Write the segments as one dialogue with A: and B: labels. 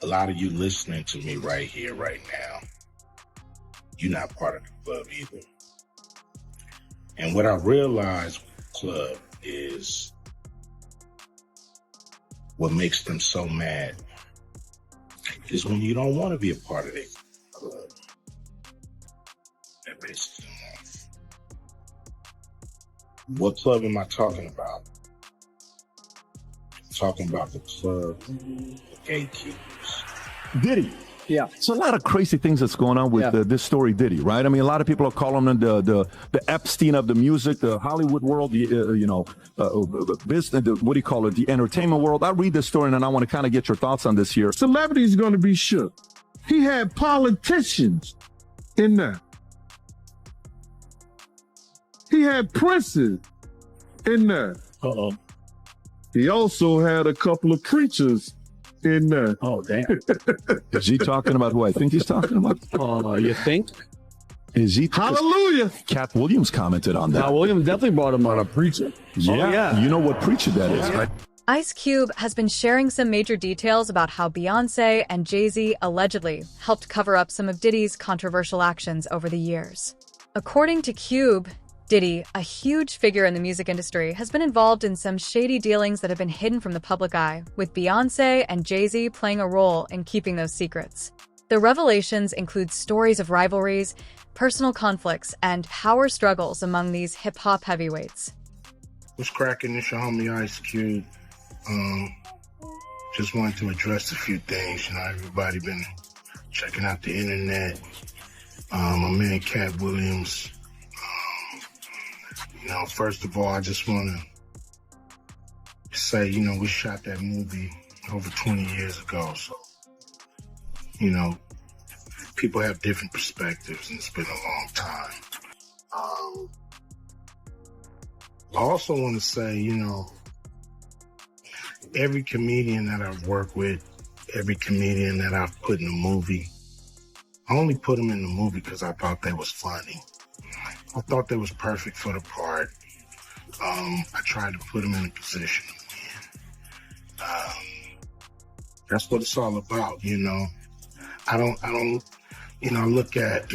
A: a lot of you listening to me right here, right now, you're not part of the club either. And what I realized with the club is what makes them so mad is when you don't want to be a part of their club. That pisses them off. What club am I talking about? I'm talking about the club of gatekeepers.
B: Diddy.
C: Yeah.
B: So a lot of crazy things that's going on with this story, Diddy, right? I mean, a lot of people are calling him the Epstein of the music, the Hollywood world, business, what do you call it, the entertainment world. I read this story and I want to kind of get your thoughts on this here.
D: Celebrities going to be shook. He had politicians in there. He had princes in there.
C: Uh-oh.
D: He also had a couple of preachers in there.
C: Oh, damn.
B: Is he talking about who I think he's talking about?
C: You think?
B: Is he?
D: Hallelujah.
B: Cat Williams commented on that.
C: Williams definitely brought him on a preacher.
B: Yeah. You know what preacher that is, right?
E: Ice Cube has been sharing some major details about how Beyoncé and Jay-Z allegedly helped cover up some of Diddy's controversial actions over the years. According to Cube, Diddy, a huge figure in the music industry, has been involved in some shady dealings that have been hidden from the public eye, with Beyoncé and Jay-Z playing a role in keeping those secrets. The revelations include stories of rivalries, personal conflicts, and power struggles among these hip-hop heavyweights.
A: What's cracking? It's your homie Ice Cube. Just wanted to address a few things. Everybody been checking out the internet. My man Cat Williams. First of all, I just want to say, we shot that movie over 20 years ago. So, people have different perspectives, and it's been a long time. I also want to say, every comedian that I've worked with, every comedian that I've put in a movie, I only put them in the movie because I thought they was funny. I thought they was perfect for the part. I tried to put them in a position to win. That's what it's all about, I don't, look at,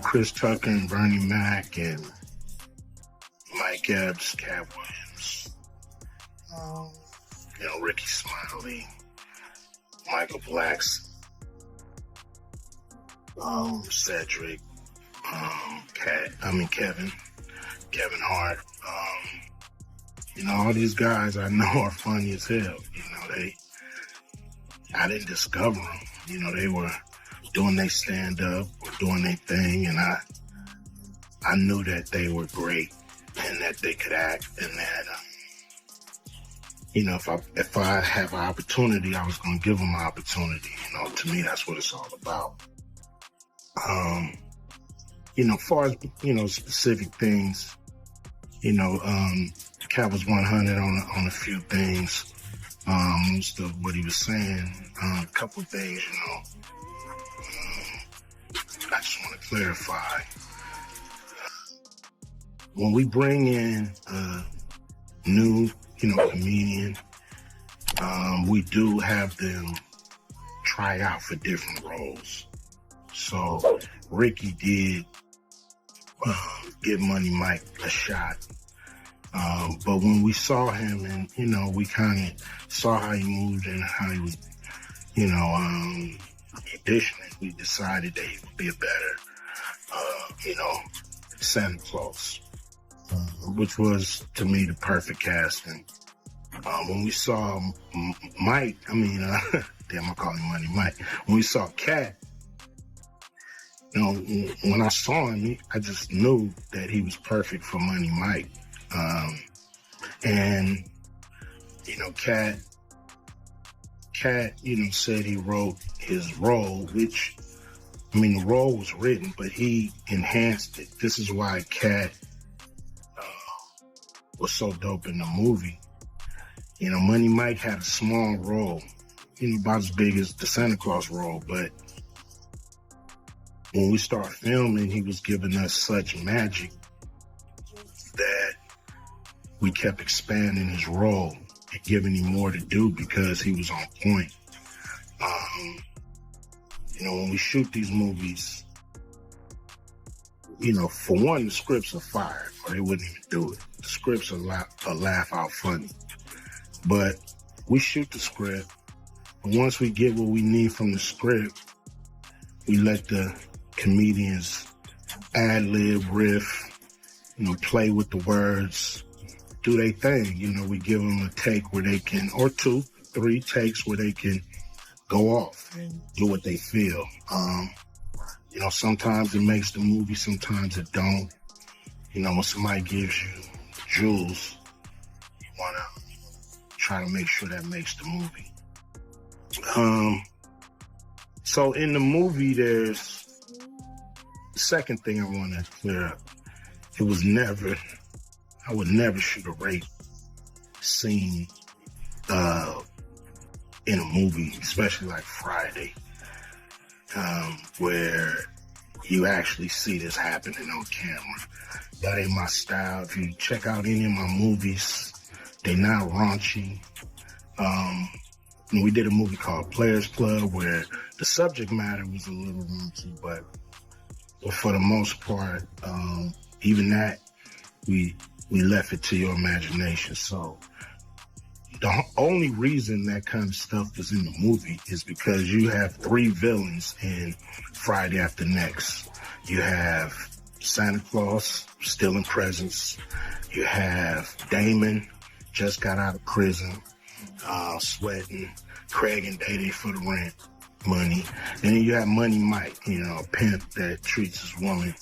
A: Chris Tucker and Bernie Mac and Mike Epps, Cat Williams, Ricky Smiley, Michael Blacks, Cedric, Kevin Hart, all these guys I know are funny as hell. I didn't discover them. They were doing their stand-up or doing their thing, and I knew that they were great and that they could act, and that, if I have an opportunity, I was going to give them an opportunity. To me, that's what it's all about. As far as, specific things, Cat was 100 on a few things. Most of what he was saying, a couple of things, I just want to clarify. When we bring in a new, comedian, we do have them try out for different roles. So Ricky did give Money Mike a shot. But when we saw him and, we kind of saw how he moved and how he was, auditioning, we decided that he would be a better, Santa Claus, which was, to me, the perfect casting. When we saw Mike, damn, I call him Money Mike. When we saw Cat, when I saw him, I just knew that he was perfect for Money Mike. And, Cat, said he wrote his role, which, the role was written, but he enhanced it. This is why Cat was so dope in the movie. Money Mike had a small role, about as big as the Santa Claus role, but when we started filming, he was giving us such magic that we kept expanding his role. and giving him more to do because he was on point. When we shoot these movies, for one, the scripts are fire, or they wouldn't even do it. The scripts are laugh out funny. But we shoot the script, and once we get what we need from the script, we let the comedians ad-lib, riff, play with the words, do their thing. We give them a take where they can, or 2, 3 takes where they can go off and do what they feel. Sometimes it makes the movie, sometimes it don't. When somebody gives you jewels, you want to try to make sure that makes the movie. So in the movie, there's the second thing I want to clear up. I would never shoot a rape scene in a movie, especially like Friday, where you actually see this happening on camera. That ain't my style. If you check out any of my movies, they're not raunchy. We did a movie called Players Club where the subject matter was a little raunchy, but for the most part, even that, we left it to your imagination. So the only reason that kind of stuff is in the movie is because you have 3 villains in Friday After Next. You have Santa Claus stealing presents. You have Damon, just got out of prison, sweating. Craig and Diddy for the rent money. And then you have Money Mike, a pimp that treats his woman,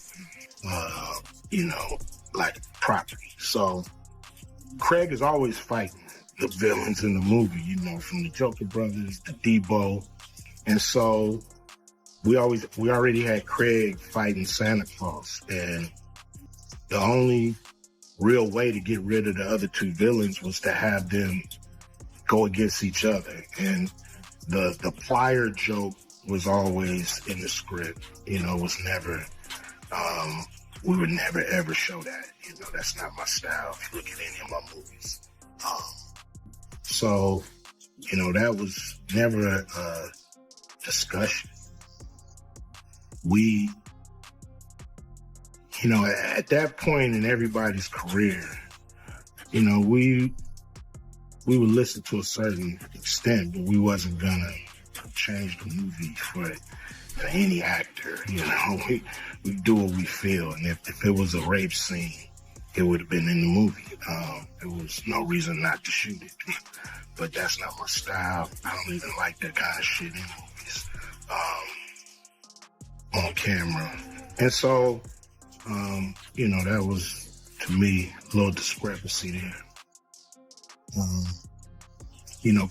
A: like property. So Craig is always fighting the villains in the movie, from the Joker Brothers to Debo. And so we already had Craig fighting Santa Claus. And the only real way to get rid of the other 2 villains was to have them go against each other. And the plier joke was always in the script. Was never, we would never ever show that. That's not my style if you look at any of my movies. So, that was never a discussion. We, at that point in everybody's career, we would listen to a certain extent, but we wasn't gonna change the movie for any actor. We do what we feel, and if it was a rape scene, it would have been in the movie. There was no reason not to shoot it, but that's not my style. I don't even like that kind of shit in movies, on camera. And so, that was, to me, a little discrepancy there.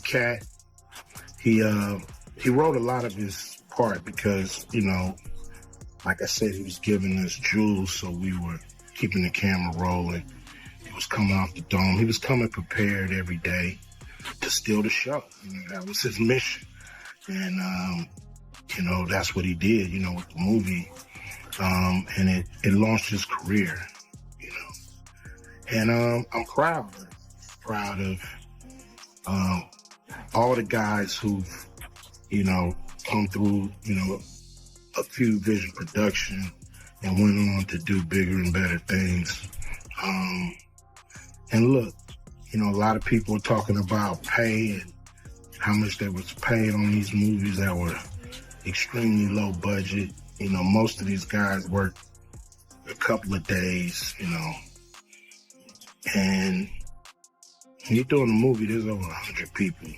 A: Cat, he wrote a lot of his part because, like I said, he was giving us jewels, so we were keeping the camera rolling. He was coming off the dome. He was coming prepared every day to steal the show. That was his mission. And, that's what he did, with the movie. And it launched his career, And I'm proud of all the guys who've, come through, a few Vision Production and went on to do bigger and better things. And look, a lot of people are talking about pay and how much they was paid on these movies that were extremely low budget. Most of these guys work a couple of days, and when you're doing a movie, there's over 100 people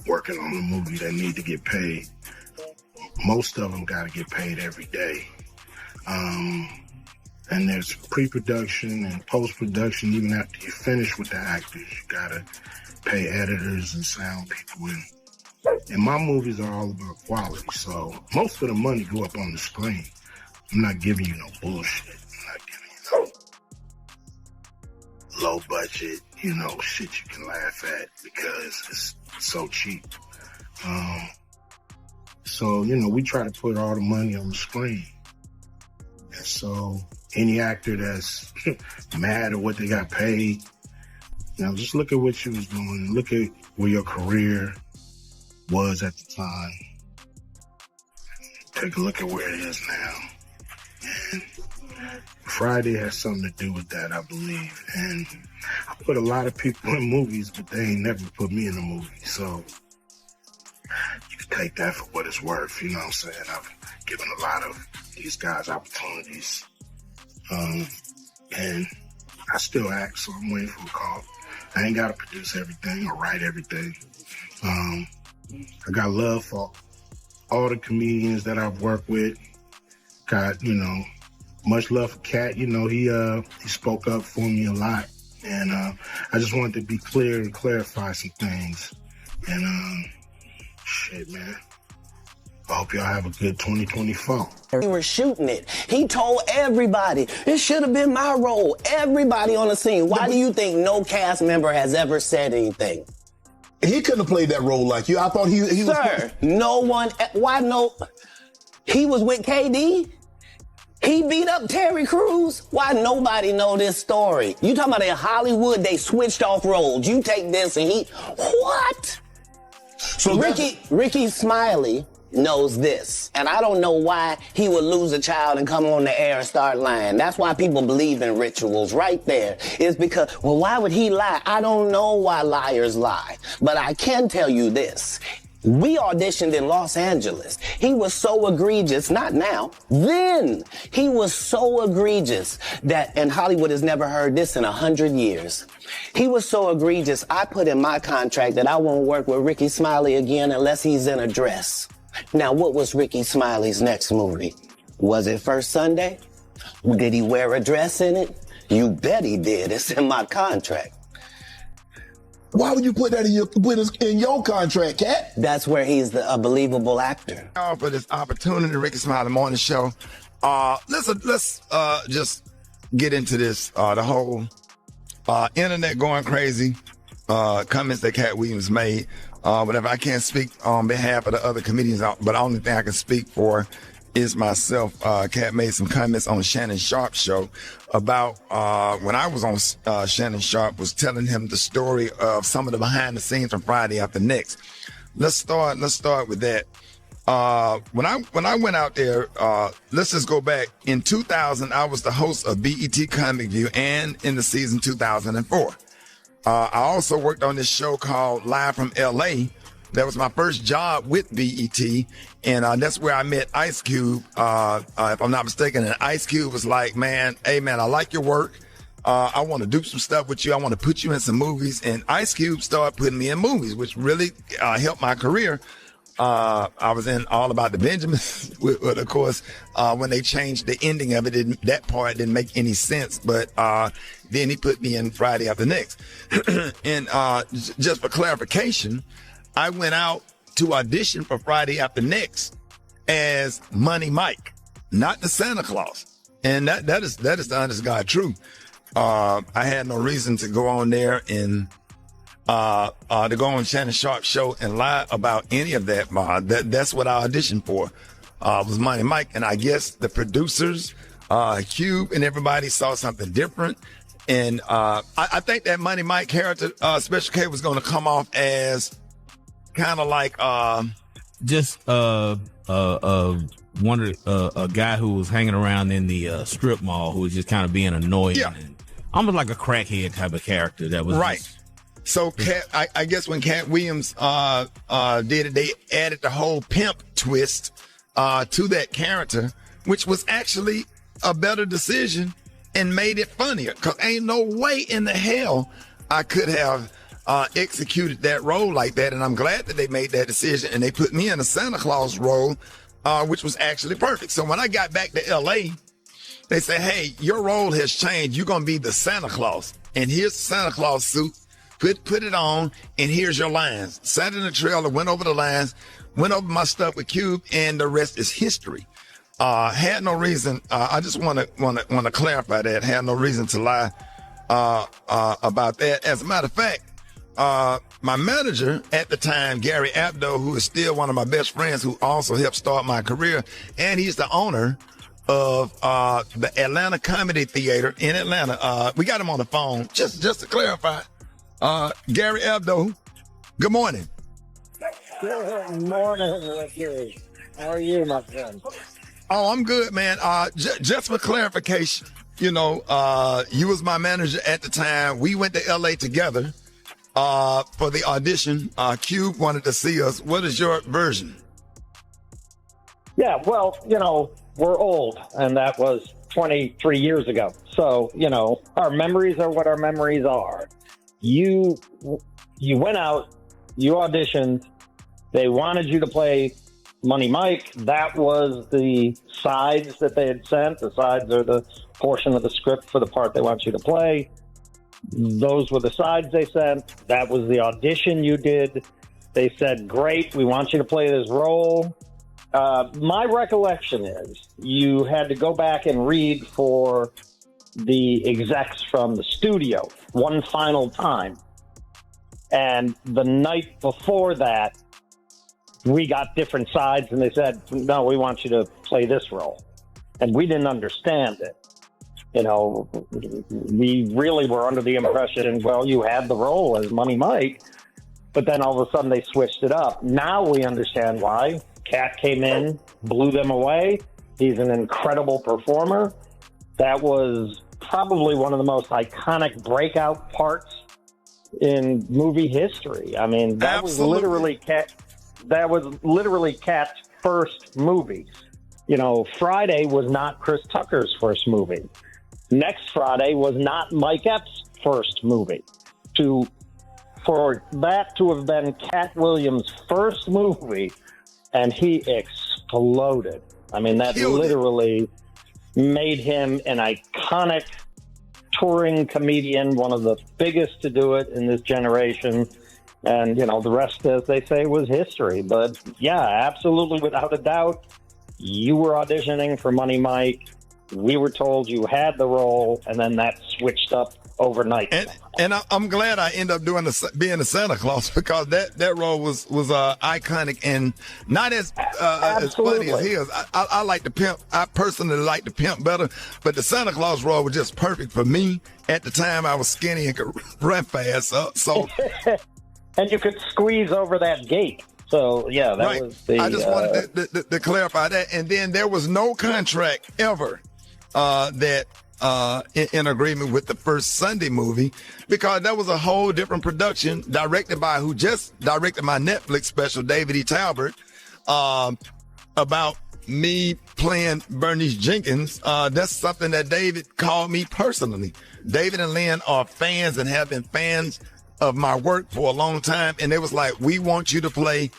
A: working on the movie that need to get paid. Most of them got to get paid every day. And there's pre-production and post-production. Even after you finish with the actors, you got to pay editors and sound people. And my movies are all about quality. So most of the money go up on the screen. I'm not giving you no bullshit. I'm not giving you no low budget, shit you can laugh at because it's so cheap. So, we try to put all the money on the screen. And so any actor that's mad at what they got paid, Now just look at what you was doing. Look at where your career was at the time. Take a look at where it is now. And Friday has something to do with that, I believe. And I put a lot of people in movies, but they ain't never put me in a movie. So you can take that for what it's worth. You know what I'm saying? I've given a lot of these guys opportunities. And I still act, so I'm waiting for a call. I ain't got to produce everything or write everything. I got love for all the comedians that I've worked with. Got, much love for Cat. He spoke up for me a lot. And I just wanted to be clear and clarify some things. And shit, man. I hope y'all have a good 2024.
F: We were shooting it. He told everybody, it should have been my role. Everybody on the scene. Why do you think no cast member has ever said anything?
G: He couldn't have played that role like you. I thought he was...
F: Sir, no one... Why no... He was with KD? He beat up Terry Crews? Why nobody know this story? You talking about in Hollywood, they switched off roles. You take this and he... What? So Ricky Smiley knows this. And I don't know why he would lose a child and come on the air and start lying. That's why people believe in rituals right there. It's because, well, why would he lie? I don't know why liars lie. But I can tell you this. We auditioned in Los Angeles. He was so egregious, not now, then he was so egregious that, and Hollywood has never heard this in 100 years. He was so egregious, I put in my contract that I won't work with Ricky Smiley again unless he's in a dress. Now, what was Ricky Smiley's next movie? Was it First Sunday? Did he wear a dress in it? You bet he did. It's in my contract.
G: Why would you put that in your contract, Cat?
F: That's where he's a believable actor.
H: For this opportunity, Ricky Smiley Morning Show. Let's just get into this. The whole internet going crazy. Comments that Cat Williams made. Whatever. I can't speak on behalf of the other comedians, but the only thing I can speak for is myself. Cat made some comments on Shannon Sharp's show about when I was on Shannon Sharp was telling him the story of some of the behind the scenes from Friday After Next. Let's start with that. When I went out there, let's just go back. In 2000, I was the host of BET Comic View and in the season 2004. I also worked on this show called Live from LA. That was my first job with BET, and that's where I met Ice Cube, if I'm not mistaken. And Ice Cube was like, hey man, I like your work. I want to do some stuff with you. I want to put you in some movies. And Ice Cube started putting me in movies, which really helped my career. I was in All About the Benjamins, of course, when they changed the ending of it, that part didn't make any sense. But then he put me in Friday After Next. And just for clarification, I went out to audition for Friday After Next as Money Mike, not the Santa Claus. And that is the honest God truth. I had no reason to go on there and to go on Shannon Sharp's show and lie about any of that. That's what I auditioned for, was Money Mike. And I guess the producers, Cube and everybody saw something different. And I think that Money Mike character, Special K, was going to come off as kind of like
I: just a guy who was hanging around in the strip mall who was just kind of being annoying.
H: Yeah.
I: And almost like a crackhead type of character that was
H: right. So I guess when Cat Williams did it, they added the whole pimp twist to that character, which was actually a better decision and made it funnier. Cause ain't no way in the hell I could have executed that role like that. And I'm glad that they made that decision and they put me in a Santa Claus role, which was actually perfect. So when I got back to LA, they said, hey, your role has changed. You're going to be the Santa Claus. And here's the Santa Claus suit. Put it on, and here's your lines. Sat in the trailer, went over the lines, went over my stuff with Cube, and the rest is history. Had no reason. I just want to clarify that. Had no reason to lie about that. As a matter of fact, my manager at the time, Gary Abdo, who is still one of my best friends, who also helped start my career, and he's the owner of the Atlanta Comedy Theater in Atlanta. We got him on the phone just to clarify. Gary Abdo, good morning.
J: Good morning, Ricky. How are you, my friend?
H: Oh, I'm good, man. Just for clarification, you was my manager at the time. We went to LA together for the audition. Cube wanted to see us. What is your version?
J: Yeah, well, we're old, and that was 23 years ago. So, our memories are what our memories are. You went out, you auditioned, they wanted you to play Money Mike. That was the sides that they had sent. The sides are the portion of the script for the part they want you to play. Those were the sides they sent. That was the audition you did. They said, great, we want you to play this role. My recollection is you had to go back and read for the execs from the studio one final time. And the night before that, we got different sides, and they said, no, we want you to play this role. And we didn't understand it. We really were under the impression, well, you had the role as Money Mike, but then all of a sudden they switched it up. Now we understand why. Cat came in, blew them away. He's an incredible performer. That was probably one of the most iconic breakout parts in movie history. I mean, that was literally Cat's first movie. Friday was not Chris Tucker's first movie. Next Friday was not Mike Epps' first movie. For that to have been Cat Williams' first movie, and he exploded. I mean, that literally made him an iconic touring comedian, one of the biggest to do it in this generation. And, the rest, as they say, was history. But, yeah, absolutely, without a doubt, you were auditioning for Money Mike. We were told you had the role, and then that switched up overnight.
H: And I'm glad I ended up being the Santa Claus, because that role was iconic and not as funny as his. I like the pimp. I personally like the pimp better, but the Santa Claus role was just perfect for me. At the time, I was skinny and could run fast, so
J: and you could squeeze over that gate. So yeah, that was the.
H: I just wanted to clarify that, and then there was no contract ever that. In agreement with the first Sunday movie, because that was a whole different production directed by who just directed my Netflix special, David E. Talbert, about me playing Bernice Jenkins. That's something that David called me personally. David and Lynn are fans and have been fans of my work for a long time. And it was like, we want you to play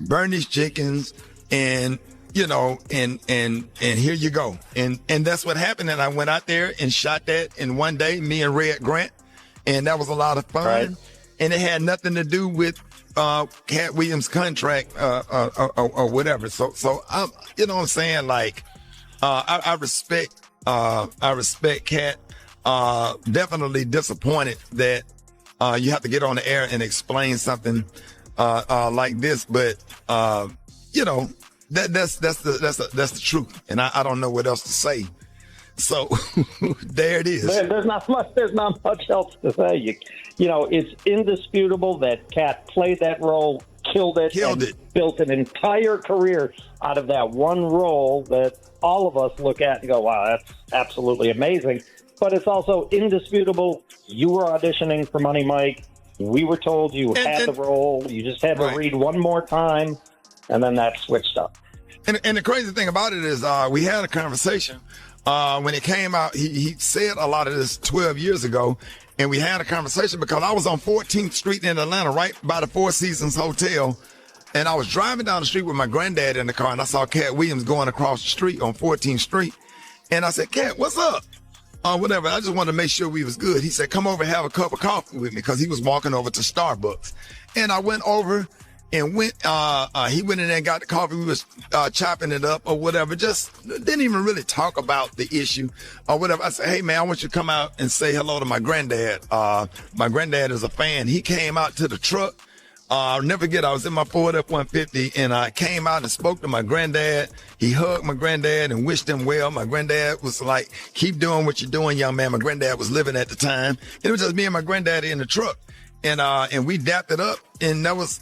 H: Bernice Jenkins, and and here you go. And that's what happened. And I went out there and shot that in one day, me and Red Grant. And that was a lot of fun. Right. And it had nothing to do with Cat Williams' contract or whatever. So I'm, what I'm saying? Like, I respect Cat. Definitely disappointed that you have to get on the air and explain something like this. But that's the truth, and I don't know what else to say. So there it is.
J: There's not much else to say. It's indisputable that Cat played that role, killed it, built an entire career out of that one role that all of us look at and go, wow, that's absolutely amazing. But it's also indisputable you were auditioning for Money Mike. We were told you had the role. You just had to read one more time, and then that switched up.
H: And the crazy thing about it is we had a conversation. When it came out, he said a lot of this 12 years ago, and we had a conversation because I was on 14th Street in Atlanta, right by the Four Seasons Hotel, and I was driving down the street with my granddad in the car, and I saw Cat Williams going across the street on 14th Street, and I said, Cat, what's up? Whatever. I just wanted to make sure we was good. He said, come over and have a cup of coffee with me, because he was walking over to Starbucks. And I went over and he went in there and got the coffee. We was chopping it up or whatever. Just didn't even really talk about the issue or whatever. I said, hey, man, I want you to come out and say hello to my granddad. My granddad is a fan. He came out to the truck. I'll never forget, I was in my Ford F-150, and I came out and spoke to my granddad. He hugged my granddad and wished him well. My granddad was like, keep doing what you're doing, young man. My granddad was living at the time. It was just me and my granddad in the truck. and we dapped it up, and that was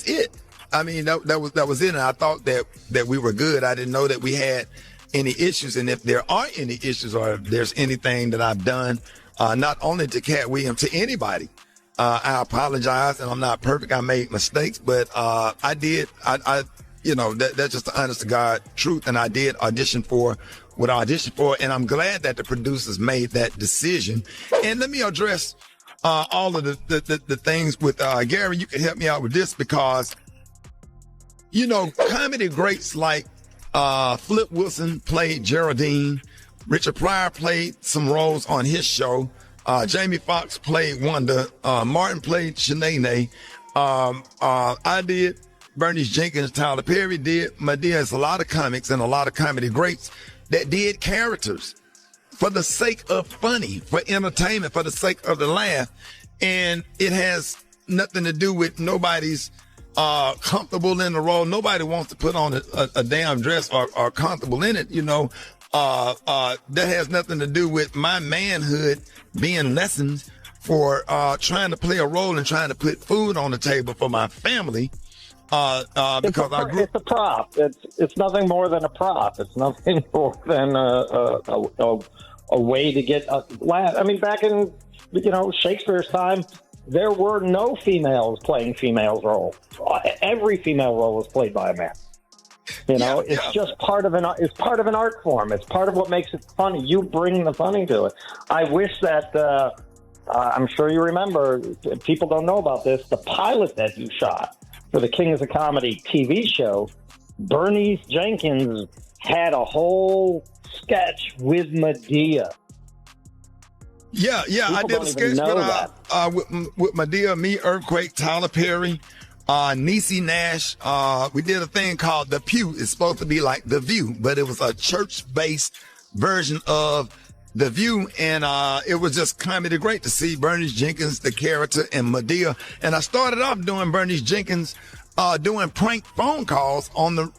H: it. I mean, that was it. And I thought that we were good. I didn't know that we had any issues. And if there are any issues, or if there's anything that I've done, not only to Cat Williams, to anybody, I apologize. And I'm not perfect. I made mistakes, but I did. That's just the honest to God truth. And I did audition for what I auditioned for. And I'm glad that the producers made that decision. And let me address all of the things with Gary. You can help me out with this, because comedy greats like Flip Wilson played Geraldine. Richard Pryor played some roles on his show. Jamie Foxx played Wanda. Martin played Shanae. I did. Bernice Jenkins, Tyler Perry did. Madea. It's a lot of comics and a lot of comedy greats that did characters for the sake of funny, for entertainment, for the sake of the laugh. And it has nothing to do with nobody's comfortable in the role. Nobody wants to put on a damn dress or comfortable in it, that has nothing to do with my manhood being lessened for trying to play a role and trying to put food on the table for my family. Because it's
J: a prop. It's nothing more than a prop. It's nothing more than a way to get a laugh. I mean, back in Shakespeare's time, there were no females playing female roles. Every female role was played by a man. It's just part of an art form. It's part of what makes it funny. You bring the funny to it. I wish that I'm sure you remember. People don't know about this. The pilot that you shot for the Kings of Comedy TV show, Bernice Jenkins had a whole sketch with Madea.
H: Yeah, I did a sketch with Madea, me, Earthquake, Tyler Perry, Niecy Nash. We did a thing called The Pew. It's supposed to be like The View, but it was a church-based version of The View, and it was just comedy great to see Bernice Jenkins, the character, and Madea. And I started off doing Bernice Jenkins doing prank phone calls on the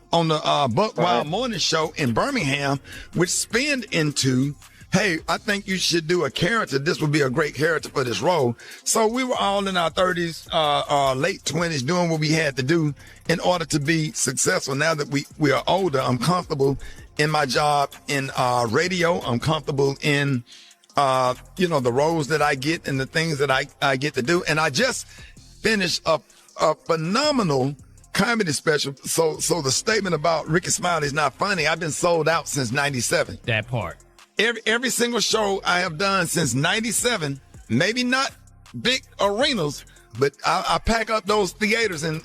H: Buck Wild Morning Show in Birmingham, which spinned into, hey, I think you should do a character. This would be a great character for this role. So we were all in our 30s, late 20s, doing what we had to do in order to be successful. Now that we are older, I'm comfortable in my job in radio. I'm comfortable in, the roles that I get and the things that I get to do. And I just finished a phenomenal comedy special. So the statement about Ricky Smiley is not funny. I've been sold out since 97.
I: That part.
H: Every single show I have done since 97, maybe not big arenas, but I pack up those theaters and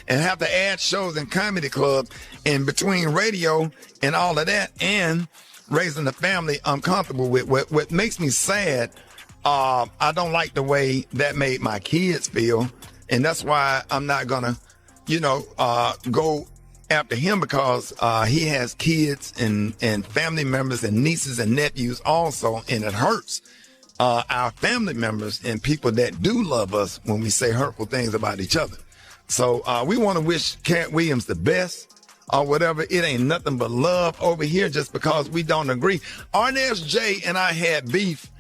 H: have to add shows in comedy club. And between radio and all of that and raising a family, I'm comfortable with. What makes me sad, I don't like the way that made my kids feel. And that's why I'm not gonna, go after him, because he has kids and family members and nieces and nephews also, and it hurts our family members and people that do love us when we say hurtful things about each other. So we want to wish Cat Williams the best or whatever. It ain't nothing but love over here just because we don't agree. Arnez J and I had beef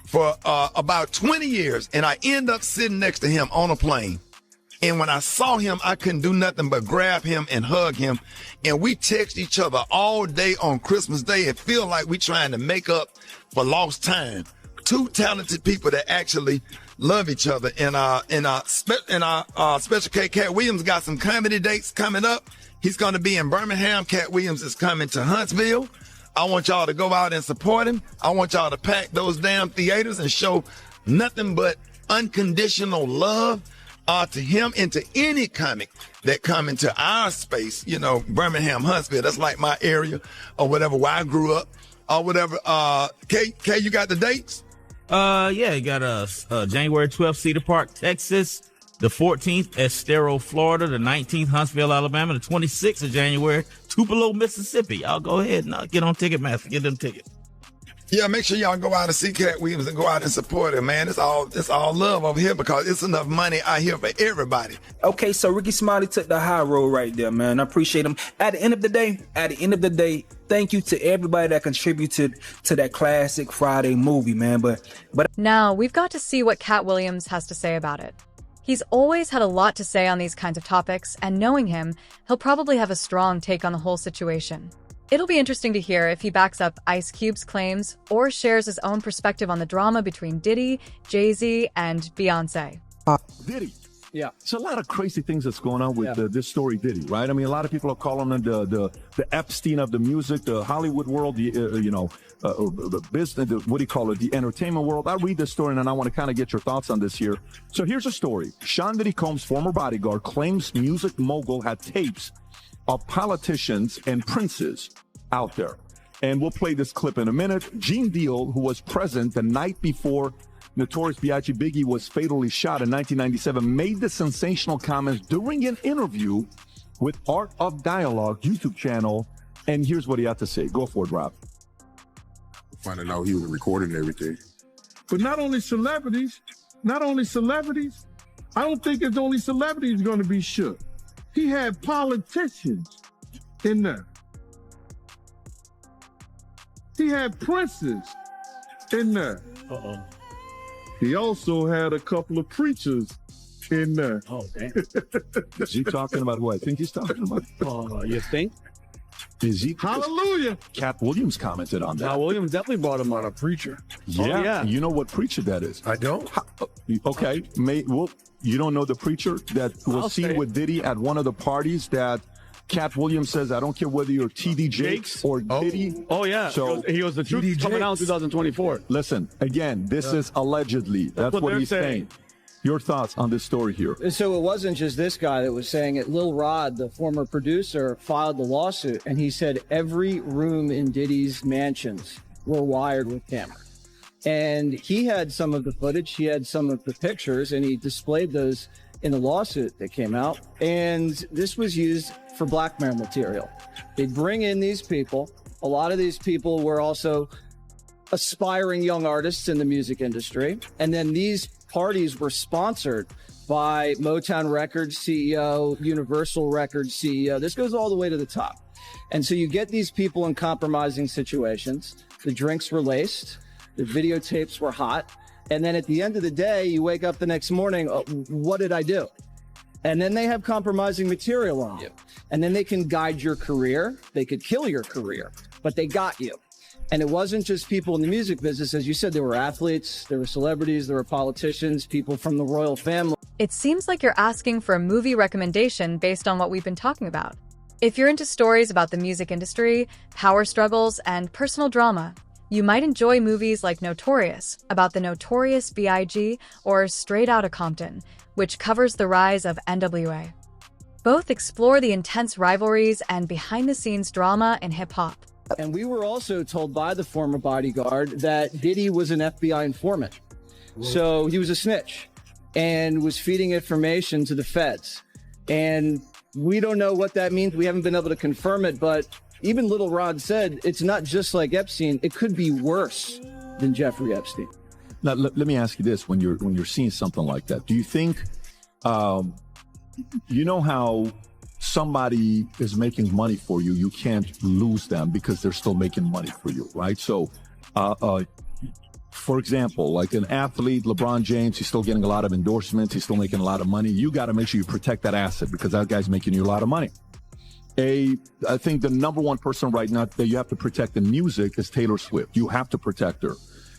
H: for about 20 years, and I end up sitting next to him on a plane. And when I saw him, I couldn't do nothing but grab him and hug him. And we text each other all day on Christmas Day. It feel like we trying to make up for lost time. Two talented people that actually love each other. And Special K, Cat Williams got some comedy dates coming up. He's going to be in Birmingham. Cat Williams is coming to Huntsville. I want y'all to go out and support him. I want y'all to pack those damn theaters and show nothing but unconditional love to him and to any comic that come into our space, Birmingham, Huntsville. That's like my area or whatever, where I grew up or whatever. K, you got the dates?
I: You got January 12th, Cedar Park, Texas. The 14th, Estero, Florida. The 19th, Huntsville, Alabama. The 26th of January, Tupelo, Mississippi. Y'all go ahead and get on Ticketmaster. Get them tickets.
H: Yeah, make sure y'all go out and see Cat Williams and go out and support her, man. It's all love over here because it's enough money out here for everybody.
K: Okay, so Ricky Smiley took the high road right there, man. I appreciate him. At the end of the day, thank you to everybody that contributed to that classic Friday movie, man. But
E: now we've got to see what Cat Williams has to say about it. He's always had a lot to say on these kinds of topics, and knowing him, he'll probably have a strong take on the whole situation. It'll be interesting to hear if he backs up Ice Cube's claims or shares his own perspective on the drama between Diddy, Jay-Z, and Beyonce.
B: Diddy.
C: Yeah.
B: It's a lot of crazy things that's going on with this story, Diddy, right? I mean, a lot of people are calling him the Epstein of the music, the Hollywood world, the business, what do you call it, the entertainment world. I'll read this story, and then I want to kind of get your thoughts on this here. So here's a story. Sean Diddy Combs' former bodyguard claims music mogul had tapes of politicians and princes out there. And we'll play this clip in a minute. Gene Deal, who was present the night before Notorious B.I.G. Biggie was fatally shot in 1997, made the sensational comments during an interview with Art of Dialogue YouTube channel. And here's what he had to say. Go for it, Rob.
L: Finding out he was recording everything.
D: But not only celebrities, I don't think it's only celebrities going to be shook. He had politicians in there. He had princes in there.
C: Uh-oh.
D: He also had a couple of preachers in there.
C: Oh, damn.
B: Is he talking about who I think he's talking about?
C: You think?
B: Is he?
D: Hallelujah.
B: Cat Williams commented on that.
C: Cat Williams definitely brought him on a preacher.
B: Yeah. You know what preacher that is?
L: I don't.
B: Okay. You don't know the preacher that was seen with Diddy at one of the parties that Cat Williams says, I don't care whether you're TD Jakes or Diddy.
C: Oh, yeah.
B: So
C: he was the truth coming out in 2024.
B: Listen, again, this is allegedly. That's what he's saying. Your thoughts on this story here?
M: So it wasn't just this guy that was saying it. Lil Rod, the former producer, filed the lawsuit, and he said every room in Diddy's mansions were wired with cameras. And he had some of the footage, he had some of the pictures, and he displayed those in the lawsuit that came out. And this was used for blackmail material. They'd bring in these people. A lot of these people were also aspiring young artists in the music industry. And then these parties were sponsored by Motown Records CEO, Universal Records CEO. This goes all the way to the top. And so you get these people in compromising situations. The drinks were laced. The videotapes were hot. And then at the end of the day, you wake up the next morning, what did I do? And then they have compromising material on you. And then they can guide your career. They could kill your career, but they got you. And it wasn't just people in the music business. As you said, there were athletes, there were celebrities, there were politicians, people from the royal family.
E: It seems like you're asking for a movie recommendation based on what we've been talking about. If you're into stories about the music industry, power struggles, and personal drama, you might enjoy movies like Notorious, about the Notorious B.I.G., or Straight Outta Compton, which covers the rise of NWA. Both explore the intense rivalries and behind-the-scenes drama in hip-hop.
M: And we were also told by the former bodyguard that Diddy was an FBI informant. So he was a snitch and was feeding information to the feds. And we don't know what that means. We haven't been able to confirm it, but even Little Rod said it's not just like Epstein. It could be worse than Jeffrey Epstein.
B: Now, let me ask you this. When you're seeing something like that, do you think, you know how somebody is making money for you, you can't lose them because they're still making money for you, right? So, for example, like an athlete, LeBron James, he's still getting a lot of endorsements. He's still making a lot of money. You got to make sure you protect that asset because that guy's making you a lot of money. I think the number one person right now that you have to protect in music is Taylor Swift. You have to protect her.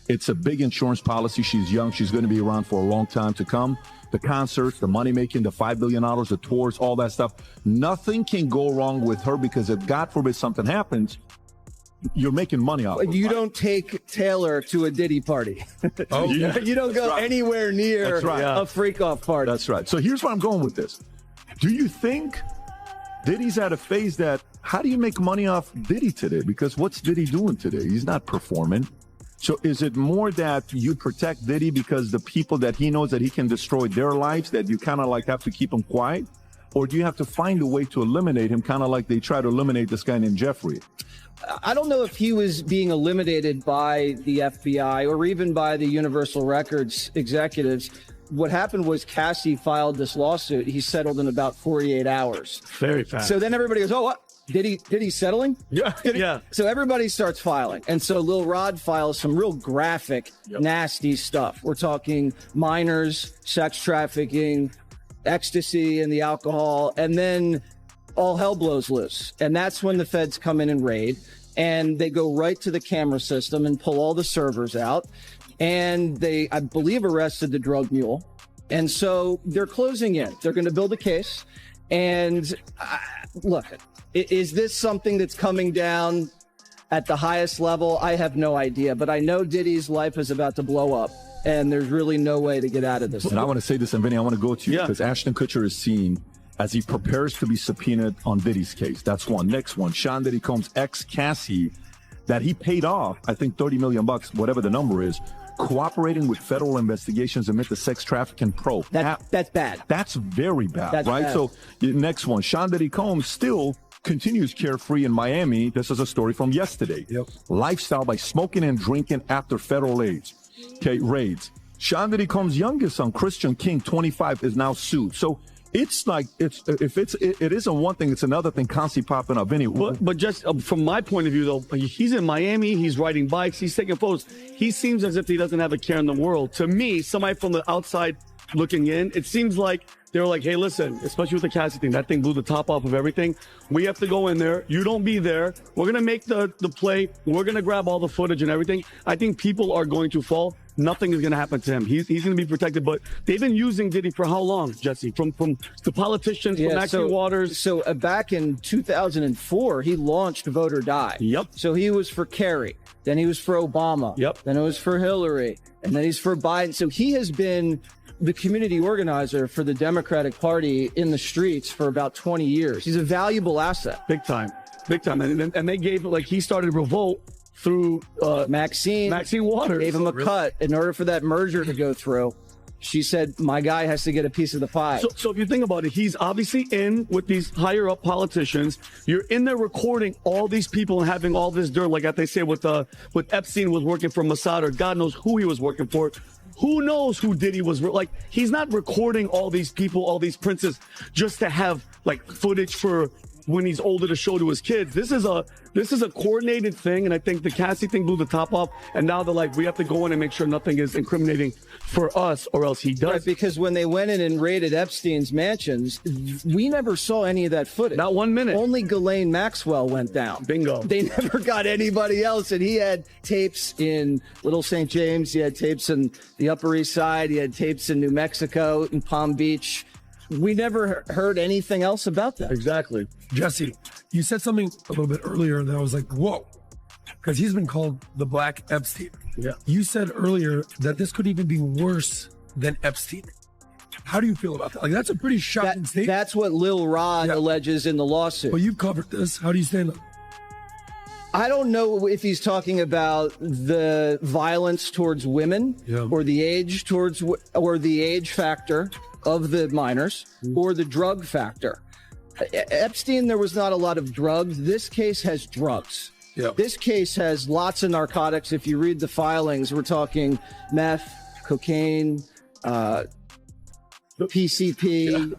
B: It's a big insurance policy. She's young. She's going to be around for a long time to come. The concerts, the money making, the $5 billion, the tours, all that stuff. Nothing can go wrong with her because if God forbid something happens, you're making money off of it.
M: You don't take Taylor to a Diddy party.
B: Oh, yeah.
M: You don't go anywhere near a freak-off party.
B: That's right. So here's where I'm going with this. Do you think Diddy's at a phase that, how do you make money off Diddy today? Because what's Diddy doing today? He's not performing. So is it more that you protect Diddy because the people that he knows that he can destroy their lives, that you kind of like have to keep him quiet? Or do you have to find a way to eliminate him, kind of like they try to eliminate this guy named Jeffrey?
M: I don't know if he was being eliminated by the FBI or even by the Universal Records executives. What happened was Cassie filed this lawsuit. He settled in about 48 hours.
C: Very fast.
M: So then everybody goes, oh, what? Did he settling?
C: Yeah, yeah.
M: So everybody starts filing. And so Lil Rod files some real graphic, nasty stuff. We're talking minors, sex trafficking, ecstasy and the alcohol, and then all hell blows loose. And that's when the feds come in and raid, and they go right to the camera system and pull all the servers out. And they, I believe, arrested the drug mule. And so they're closing in. They're going to build a case. And look, is this something that's coming down at the highest level? I have no idea, but I know Diddy's life is about to blow up, and there's really no way to get out of this.
B: And I want to say this, and Vinny, I want to go to you because Ashton Kutcher is seen as he prepares to be subpoenaed on Diddy's case. That's one. Next one, Sean Diddy Combs' ex-Cassie, that he paid off, I think $30 million, whatever the number is, cooperating with federal investigations amid the sex trafficking probe.
M: That's bad.
B: That's very bad,
M: That's
B: right?
M: bad.
B: So next one, Sean Diddy Combs still continues carefree in Miami. This is a story from yesterday. Lifestyle by smoking and drinking after federal raids. Sean Diddy Combs' youngest son, Christian King, 25, is now sued. So it's like it isn't one thing, it's another thing constantly popping up. Vinny,
C: but just from my point of view, though, he's in Miami, he's riding bikes, he's taking photos. He seems as if he doesn't have a care in the world. To me, somebody from the outside looking in, it seems like they're like, hey, listen, especially with the Cassie thing, that thing blew the top off of everything. We have to go in there. You don't be there. We're going to make the play. We're going to grab all the footage and everything. I think people are going to fall. Nothing is going to happen to him. He's going to be protected. But they've been using Diddy for how long, Jesse? From the politicians, from Maxine Waters.
M: So back in 2004, he launched Vote or Die.
C: Yep.
M: So he was for Kerry. Then he was for Obama.
C: Yep.
M: Then it was for Hillary. And then he's for Biden. So he has been the community organizer for the Democratic Party in the streets for about 20 years. He's a valuable asset.
C: Big time. And they gave, like, he started Revolt through
M: Maxine
C: Waters.
M: Gave him a cut in order for that merger to go through. She said, my guy has to get a piece of the pie.
C: So if you think about it, he's obviously in with these higher up politicians. You're in there recording all these people and having all this dirt, like they say with Epstein was working for Mossad, or God knows who he was working for. Who knows who Diddy was? Like, he's not recording all these people, all these princes, just to have like footage for when he's older to show to his kids. This is a coordinated thing, and I think the Cassie thing blew the top off. And now they're like, we have to go in and make sure nothing is incriminating for us, or else he does.
M: Right, because when they went in and raided Epstein's mansions, we never saw any of that footage.
C: Not 1 minute.
M: Only Ghislaine Maxwell went down.
C: Bingo.
M: They never got anybody else, and he had tapes in Little St. James. He had tapes in the Upper East Side. He had tapes in New Mexico, in Palm Beach. We never heard anything else about that.
C: Exactly.
N: Jesse, you said something a little bit earlier that I was like, whoa, because he's been called the Black Epstein.
C: Yeah.
N: You said earlier that this could even be worse than Epstein. How do you feel about that? Like, that's a pretty shocking statement.
M: That's what Lil Rod alleges in the lawsuit.
N: But you've covered this. How do you stand up?
M: I don't know if he's talking about the violence towards women or the age or the age factor of the minors or the drug factor. Epstein, there was not a lot of drugs. This case has drugs.
N: Yeah.
M: This case has lots of narcotics. If you read the filings, we're talking meth, cocaine, PCP,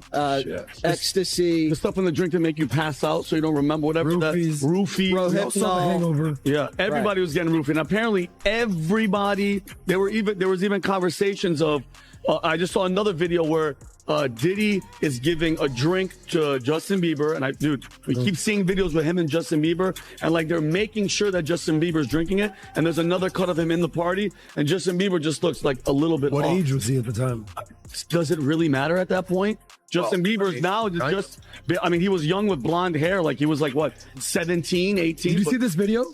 M: ecstasy.
C: The stuff in the drink to make you pass out so you don't remember whatever.
N: Roofies.
C: Rohypnol.
N: Hangover.
C: Yeah, everybody was getting roofie. And apparently everybody, there was even conversations of, I just saw another video where Diddy is giving a drink to Justin Bieber. And we keep seeing videos with him and Justin Bieber. And like, they're making sure that Justin Bieber's drinking it. And there's another cut of him in the party. And Justin Bieber just looks like a little bit
N: What
C: off.
N: age was he at the time?
C: Does it really matter at that point? Justin Bieber's now just, I mean, he was young with blonde hair. Like, he was like, what, 17, 18?
N: Did you see this video?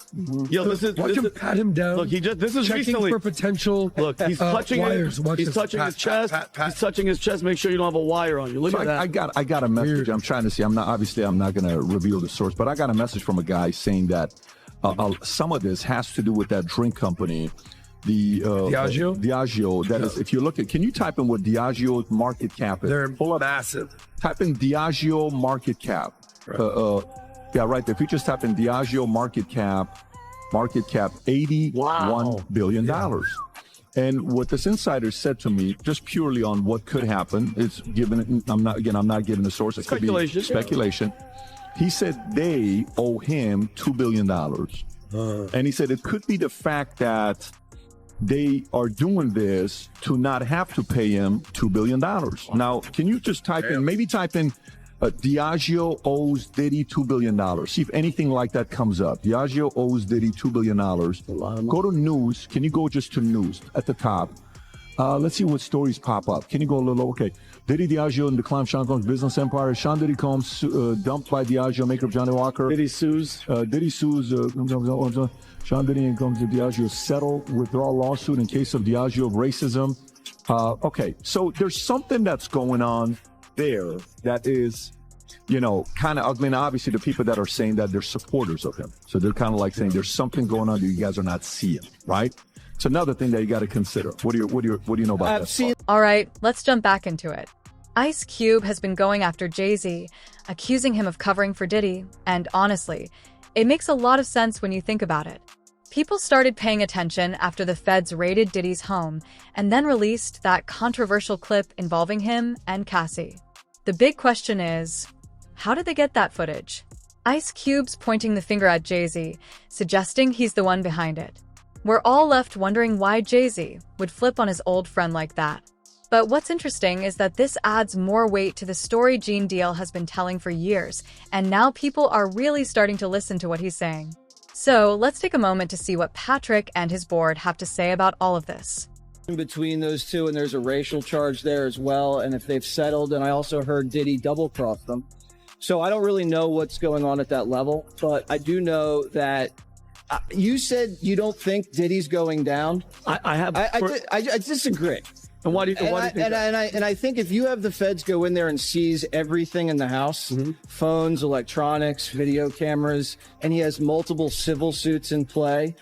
C: Yo,
N: Watch him pat him down.
C: Look, this is
N: checking
C: recently.
N: for potential
C: Look, he's touching
N: wires.
C: he's touching his chest. He's touching his chest. Make sure you don't have a wire on you. Look
B: So
C: at that.
B: I got a message.
N: Weird.
B: I'm trying to see. I'm not going to reveal the source, but I got a message from a guy saying that some of this has to do with that drink company, the
N: Diageo?
B: Diageo. That is, if you look at, can you type in what Diageo's market cap is?
N: They're massive.
B: Type in Diageo market cap.
N: Right.
B: Yeah, right. If you just type in Diageo market cap $81 billion. And what this insider said to me, just purely on what could happen, it's given. I'm not giving the source. It
C: Speculation.
B: Could be speculation. He said they owe him $2 billion. And he said it could be the fact that they are doing this to not have to pay him $2 billion. Now, can you just type in Diageo owes Diddy $2 billion. See if anything like that comes up. Diageo owes Diddy $2 billion. Go to news. Can you go just to news at the top? Let's see what stories pop up. Can you go a little, okay. Diddy Diageo and decline Sean Combs' business empire. Sean Diddy Combs dumped by Diageo, maker of Johnny Walker.
C: Diddy sues.
B: Sean Diddy and Combs to Diageo settle withdrawal lawsuit in case of Diageo racism. Okay, so there's something that's going on there that is, kind of ugly. And obviously the people that are saying that they're supporters of him. So they're kind of like saying there's something going on that you guys are not seeing, right? It's another thing that you got to consider. What do you know about that?
E: All right, let's jump back into it. Ice Cube has been going after Jay-Z, accusing him of covering for Diddy, and honestly, it makes a lot of sense when you think about it. People started paying attention after the feds raided Diddy's home and then released that controversial clip involving him and Cassie. The big question is, how did they get that footage? Ice Cube's pointing the finger at Jay-Z, suggesting he's the one behind it. We're all left wondering why Jay-Z would flip on his old friend like that. But what's interesting is that this adds more weight to the story Gene Deal has been telling for years, and now people are really starting to listen to what he's saying. So let's take a moment to see what Patrick and his board have to say about all of this.
M: Between those two, and there's a racial charge there as well, and if they've settled, and I also heard Diddy double-cross them. So I don't really know what's going on at that level, but I do know that you said you don't think Diddy's going down. I disagree.
C: And why do you think that?
M: And I think if you have the feds go in there and seize everything in the house, phones, electronics, video cameras, and he has multiple civil suits in play,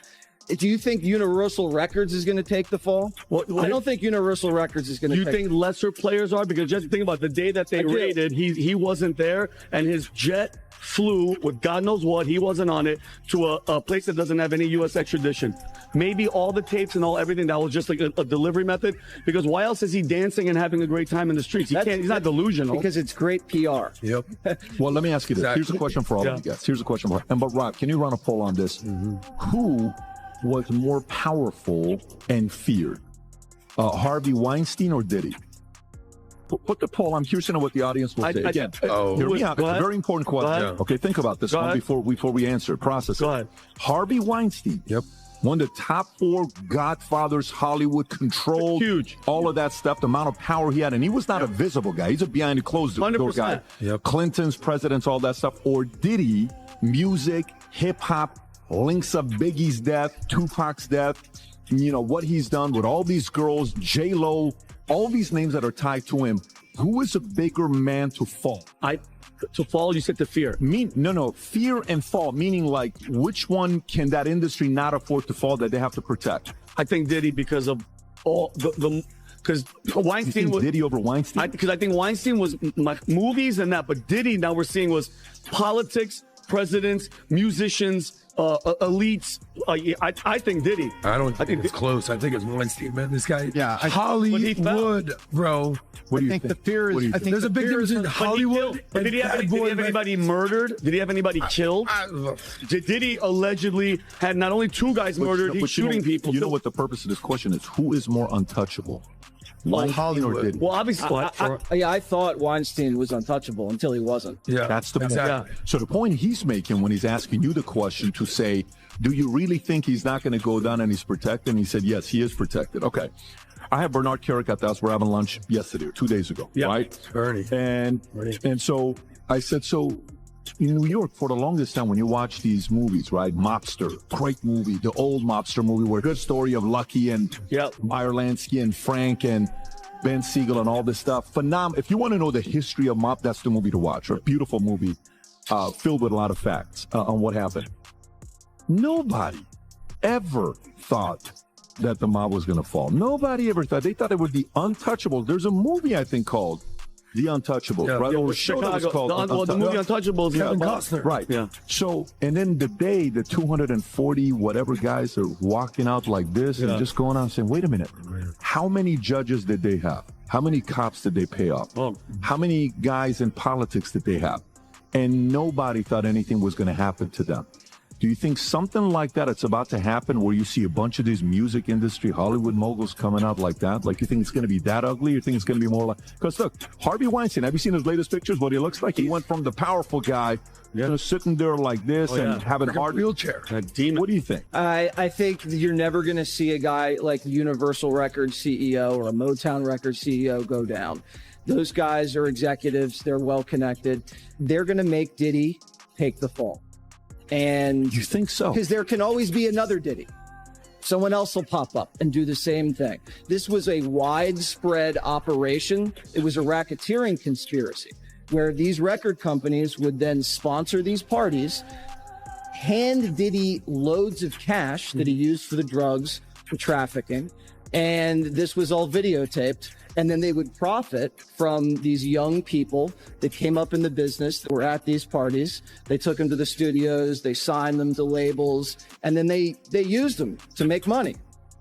M: do you think Universal Records is going to take the fall? I don't think Universal Records is going to.
C: You think lesser players are? Because just think about the day that they raided, he wasn't there, and his jet flew with God knows what, he wasn't on it, to a place that doesn't have any U.S. extradition. Maybe all the tapes and everything, that was just like a delivery method. Because why else is he dancing and having a great time in the streets? He's not delusional.
M: Because it's great PR.
B: Yep. Well, let me ask you this. Here's a question for all of you guys. Here's a question for but Rob, can you run a poll on this? Who was more powerful and feared? Harvey Weinstein or Diddy? Put the poll. I'm curious to know what the audience will say. Again, very important question. Okay, think about this one before we answer. Process it.
C: Go ahead.
B: Harvey Weinstein. Yep. One of the top 4 Godfathers, Hollywood, controlled
C: huge,
B: all of that stuff, the amount of power he had. And he was not a visible guy. He's a behind the closed door guy. Yep. Clintons, presidents, all that stuff. Or Diddy, music, hip hop, links of Biggie's death, Tupac's death, what he's done with all these girls, J-Lo, all these names that are tied to him. Who is a bigger man to fall?
C: To fall, you said to fear.
B: No, fear and fall, meaning like which one can that industry not afford to fall that they have to protect?
C: I think Diddy, because of all because Weinstein was
B: Diddy over Weinstein.
C: Because I think Weinstein was movies and that, but Diddy now we're seeing was politics, presidents, musicians, elites. I think Diddy.
N: I don't think it's close. I think it's Weinstein, man. This guy, Hollywood, bro.
B: What do you think?
O: The fear is. I think
N: there's a big difference in Hollywood.
C: Did he have anybody murdered? Did he have anybody killed? Diddy allegedly had not only 2 guys murdered, he's shooting people.
B: You know what the purpose of this question is? Who is more untouchable? Hollywood or Diddy?
C: Well, obviously,
M: I thought Weinstein was untouchable until he wasn't.
B: Yeah, that's the point.
C: Exactly.
B: So the point he's making when he's asking you the question to say, do you really think he's not going to go down and he's protected? And he said, yes, he is protected. Okay. I had Bernard Carrick at the house. We're having lunch yesterday or 2 days ago, right?
N: Bernie.
B: And so I said, so in New York, for the longest time, when you watch these movies, right? Mobster, great movie, the old Mobster movie, where good story of Lucky and Meyer Lansky and Frank and Ben Siegel and all this stuff. Phenomenal. If you want to know the history of mob, that's the movie to watch. A beautiful movie, filled with a lot of facts on what happened. Nobody ever thought that the mob was going to fall. Nobody ever thought. They thought it would be untouchable. There's a movie, I think, called The Untouchables,
C: Yeah.
B: right?
C: Yeah,
B: Or
C: with
B: show that was
C: Chicago.
B: called
C: The movie Untouchables.
N: Kevin Costner.
B: Right.
C: Yeah.
B: So, and then the day the 240 whatever guys are walking out like this and just going on saying, wait a minute, how many judges did they have? How many cops did they pay off? How many guys in politics did they have? And nobody thought anything was going to happen to them. Do you think something like that it's about to happen where you see a bunch of these music industry, Hollywood moguls coming out like that? Like, you think it's going to be that ugly? You think it's going to be more like... Because, look, Harvey Weinstein, have you seen his latest pictures? What he looks like? He went from the powerful guy sitting there like this and having
N: like a
B: hard...
N: wheelchair.
B: What do you think?
M: I think you're never going to see a guy like the Universal Records CEO or a Motown Records CEO go down. Those guys are executives. They're well-connected. They're going to make Diddy take the fall. And
B: you think so?
M: Because there can always be another Diddy. Someone else will pop up and do the same thing. This was a widespread operation. It was a racketeering conspiracy where these record companies would then sponsor these parties, hand Diddy loads of cash that he used for the drugs, for trafficking, and this was all videotaped. And then they would profit from these young people that came up in the business that were at these parties. They took them to the studios, they signed them to labels, and then they used them to make money.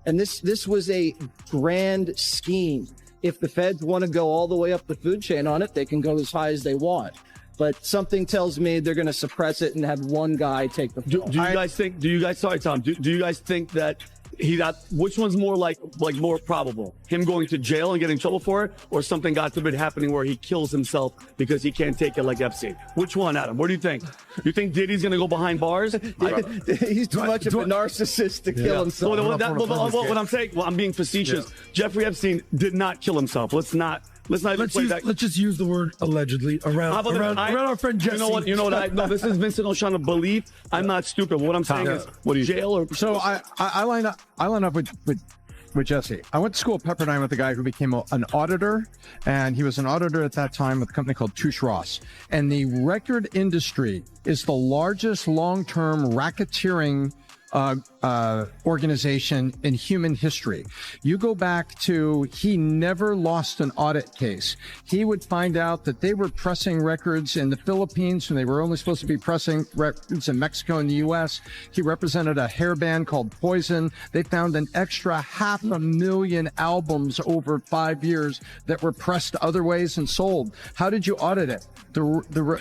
M: And this was a grand scheme. If the feds want to go all the way up the food chain on it, they can go as high as they want. But something tells me they're going to suppress it and have one guy take the fall.
C: Do you guys, sorry, Tom, do you guys think that which one's more like more probable? Him going to jail and getting in trouble for it, or something, God forbid, happening where he kills himself because he can't take it like Epstein? Which one, Adam? What do you think? You think Diddy's going to go behind bars?
M: He's too much of a narcissist to kill himself.
C: What I'm saying, I'm being facetious. Jeffrey Epstein did not kill himself. Let's just use the word allegedly around our friend Jesse. You know what? No, this is Vincent O'Shannon's belief. I'm not stupid. What I'm saying is, jail or
O: so. I line up with Jesse. I went to school at Pepperdine with a guy who became an auditor, and he was an auditor at that time with a company called Touche Ross. And the record industry is the largest long-term racketeering organization in human history. You go back to, he never lost an audit case. He would find out that they were pressing records in the Philippines when they were only supposed to be pressing records in Mexico and the U.S. He represented a hair band called Poison. They found an extra 500,000 albums over 5 years that were pressed other ways and sold. How did you audit it? The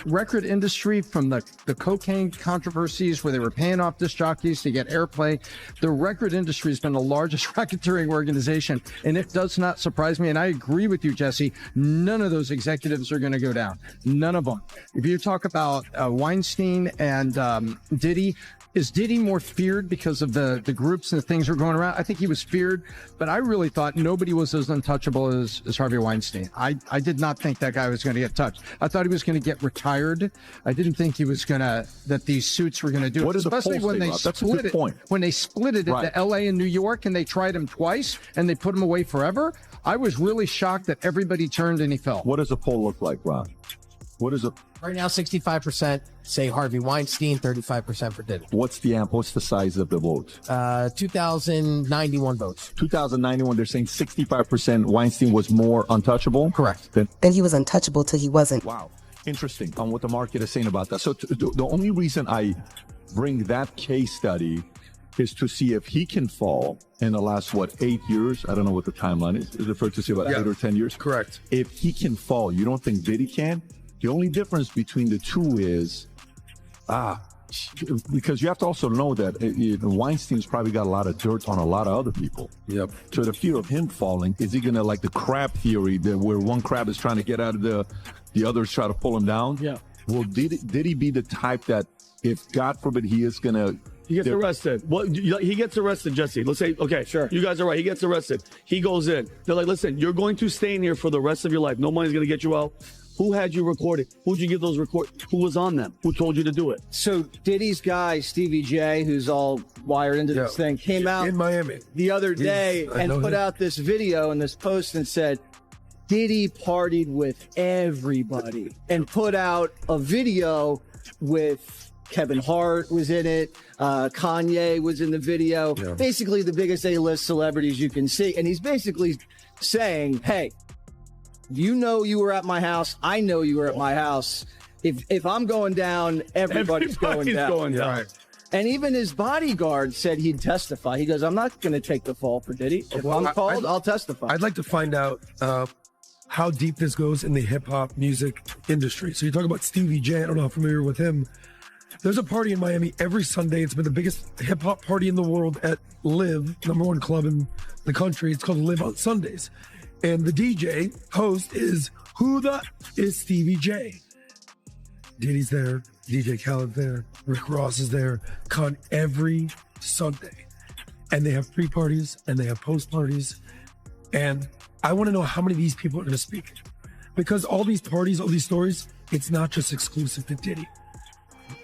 O: record industry, from the cocaine controversies where they were paying off disc jockeys to get airplay, the record industry has been the largest racketeering organization, and it does not surprise me. And I agree with you, Jesse. None of those executives are going to go down. None of them. If you talk about Weinstein and Diddy, is Diddy more feared because of the groups and the things that are going around? I think he was feared, but I really thought nobody was as untouchable as Harvey Weinstein. I did not think that guy was going to get touched. I thought he was going to get retired. I didn't think he was going to, that these suits were going to do it.
B: What is the
O: especially when they split it. When they split it into LA and New York and they tried him twice and they put him away forever, I was really shocked that everybody turned and he fell.
B: What does a poll look like, Ron? What is it?
P: Right now, 65% say Harvey Weinstein, 35% for Diddy.
B: What's the size of the vote?
P: 2,091 votes.
B: 2,091. They're saying 65% Weinstein was more untouchable?
P: Correct.
B: Then
Q: he was untouchable till he wasn't.
B: Wow. Interesting on what the market is saying about that. So the only reason I bring that case study is to see if he can fall in the last, 8 years? I don't know what the timeline is. Is it fair to say about 8 or 10 years?
N: Correct.
B: If he can fall, you don't think Diddy can? The only difference between the two is, because you have to also know that Weinstein's probably got a lot of dirt on a lot of other people.
N: Yep.
B: So the fear of him falling, is he going to, like the crab theory, where one crab is trying to get out of the others try to pull him down?
C: Yeah.
B: Well, did he be the type that, if God forbid he is going to...
C: He gets arrested. Well, he gets arrested, Jesse. Let's say, okay, sure, you guys are right. He gets arrested. He goes in. They're like, listen, you're going to stay in here for the rest of your life. No money's going to get you out. Who had you recorded? Who'd you give those record? Who was on them? Who told you to do it?
M: So Diddy's guy, Stevie J, who's all wired into this thing, came out
N: in Miami
M: the other day and put out this video and this post and said, Diddy partied with everybody, and put out a video with Kevin Hart was in it. Kanye was in the video. Yeah. Basically the biggest A-list celebrities you can see. And he's basically saying, hey, You know you were at my house. I know you were at my house. If I'm going down, everybody's going down.
N: Right.
M: And even his bodyguard said he'd testify. He goes, I'm not going to take the fall for Diddy. If I'm called, I'll testify.
N: I'd like to find out how deep this goes in the hip hop music industry. So you talk about Stevie J. I don't know how familiar with him. There's a party in Miami every Sunday. It's been the biggest hip hop party in the world at Live, #1 club in the country. It's called Live on Sundays. And the DJ host is Stevie J. Diddy's there, DJ Khaled's there, Rick Ross is there, every Sunday. And they have pre-parties and they have post-parties. And I want to know how many of these people are going to speak. Because all these parties, all these stories, it's not just exclusive to Diddy.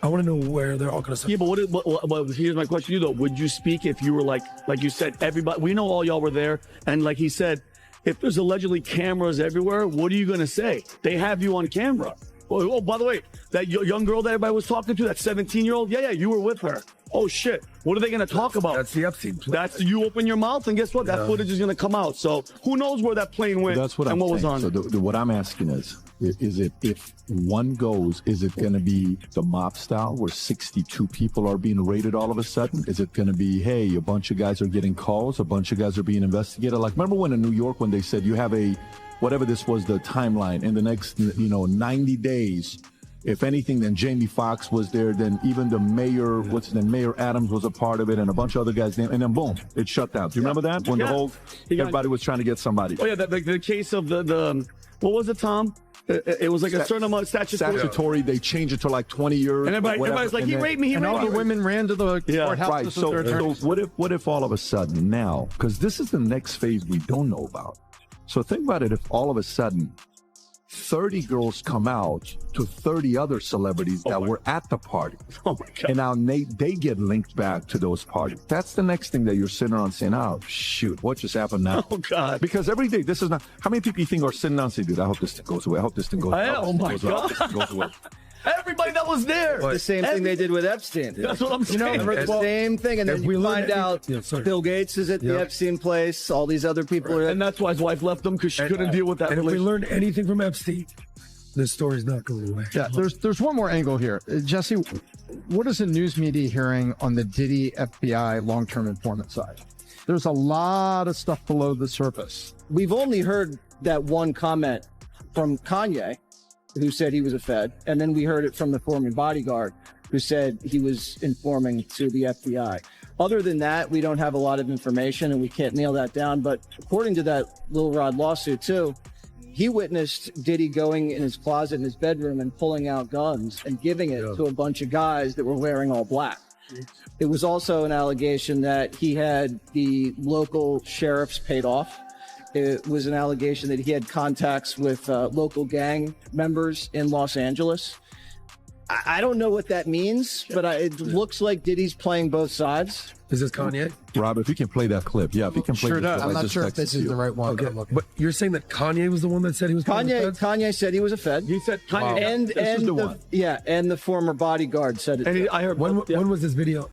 N: I want to know where they're all going to speak.
C: Yeah, but here's my question to you, though. Would you speak if you were like you said, everybody, we know all y'all were there. And like he said, if there's allegedly cameras everywhere, what are you going to say? They have you on camera. Oh, by the way, that young girl that everybody was talking to, that 17-year-old, yeah, you were with her. Oh, shit. What are they going to talk about?
N: That's the Epstein plane.
C: That's you open your mouth, and guess what? That footage is going to come out. So who knows where that plane went
B: That's what
C: and
B: I'm
C: what
B: saying.
C: was on it.
B: So what I'm asking is it if one goes, is it going to be the mob style where 62 people are being raided all of a sudden? Is it going to be, hey, a bunch of guys are getting calls, a bunch of guys are being investigated? Like, remember when in New York when they said you have a, whatever this was, the timeline, in the next, 90 days, if anything, then Jamie Foxx was there, then even the mayor, Mayor Adams was a part of it, and a bunch of other guys, and then boom, it shut down. Do you remember that? When the whole, everybody was trying to get somebody.
C: Oh, yeah, the case of the what was it, Tom? It was like a certain amount of statutory.
B: They changed it to like 20 years.
C: And everybody's like, he raped me,
O: and all the women ran to the courthouse.
B: Right, so what if all of a sudden now, because this is the next phase we don't know about. So think about it, if all of a sudden 30 girls come out to 30 other celebrities that were at the party.
C: Oh my God.
B: And now they get linked back to those parties. That's the next thing that you're sitting around saying, oh, shoot, what just happened now?
C: Oh, God.
B: Because every day, this is not, how many people you think are sitting down and say, dude, I hope this thing goes away. I hope this thing goes away.
C: Oh, my God.
B: Goes away.
C: Everybody that was there.
M: The same thing they did with Epstein.
C: That's what I'm saying.
M: The same thing. And then you find out Bill Gates is at the Epstein place. All these other people are.
C: And that's why his wife left him, because she couldn't deal with that.
N: And if we learned anything from Epstein, this story's not going away.
O: Yeah, there's one more angle here. Jesse, what is the news media hearing on the Diddy FBI long-term informant side? There's a lot of stuff below the surface.
M: We've only heard that one comment from Kanye, who said he was a Fed, and then we heard it from the former bodyguard, who said he was informing to the FBI. Other than that, we don't have a lot of information, and we can't nail that down. But according to that Lil Rod lawsuit, too, he witnessed Diddy going in his closet in his bedroom and pulling out guns and giving it to a bunch of guys that were wearing all black. It was also an allegation that he had the local sheriffs paid off. It was an allegation that he had contacts with local gang members in Los Angeles. I don't know what that means, but it looks like Diddy's playing both sides.
N: Is this Kanye?
B: Rob, if you can play that clip. Yeah, if you can play
P: Sure
B: this
P: does.
B: clip.
P: I'm
B: I
P: not
B: just
P: sure if
B: texted
P: this is
B: you.
P: the right one.
N: Okay. But you're saying that Kanye was the one that said he was
M: Kanye said he was a Fed.
C: He said Kanye.
M: And the former bodyguard said it.
C: And I heard
N: when was this video?